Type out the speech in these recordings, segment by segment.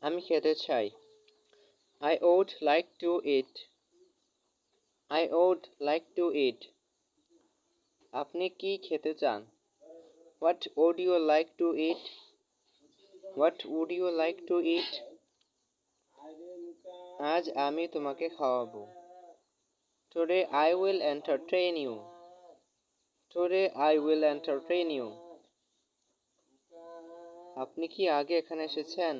আমি খেতে চাই। I would like to eat. I would like to eat. আপনি কি খেতে চান? What would you like to eat? What would you like to eat? আজ আমি তোমাকে খাওয়াবো। Today I will entertain you. Today I will entertain you. আপনি কি আগে এখানে এসেছেন?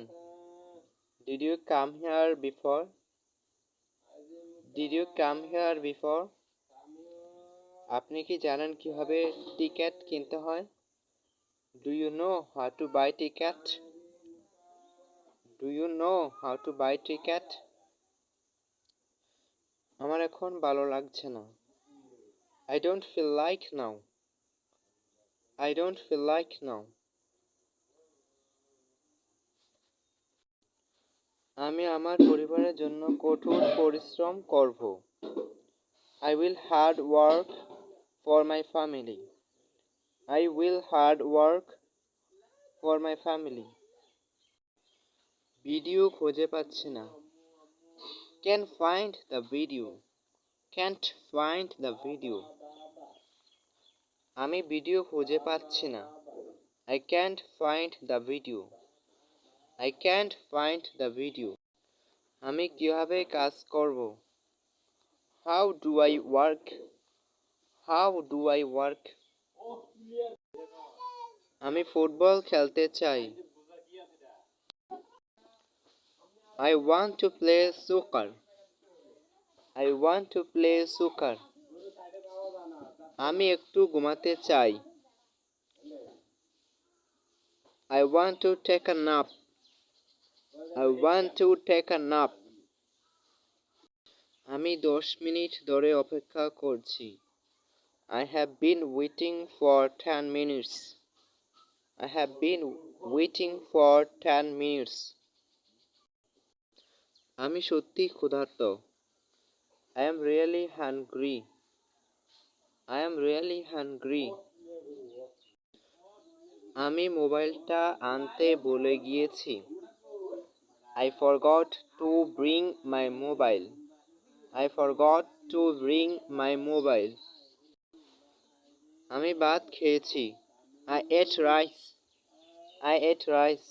Did you come here before? Did you come here before? আপনি কি জানেন কিভাবে টিকিট কিনতে হয়? Do you know how to buy ticket? Do you know how to buy ticket? আমার এখন ভালো লাগছে না। I don't feel like now. I don't feel like now. আমি আমার পরিবারের জন্য কঠোর পরিশ্রম করব। I will hard work for my family. I will hard work for my family. Video খুঁজে পাচ্ছি না। Can't find the video. Can't find the video. আমি ভিডিও খুঁজে পাচ্ছি না। I can't find the video. I can't find the video. আমি কিভাবে কাজ করব? How do I work? How do I work? আমি ফুটবল খেলতে চাই। I want to play soccer. I want to play soccer. আমি একটু ঘুমাতে চাই। I want to take a nap. I want to take a nap. আমি 10 minute ধরে অপেক্ষা করছি। I have been waiting for 10 minutes. I have been waiting for 10 minutes. আমি সত্যি ক্ষুধার্ত। I am really hungry. I am really hungry. আমি মোবাইলটা আনতে ভুলে গিয়েছি। I forgot to bring my mobile. I forgot to bring my mobile. আমি ভাত খেয়েছি। I ate rice. I ate rice.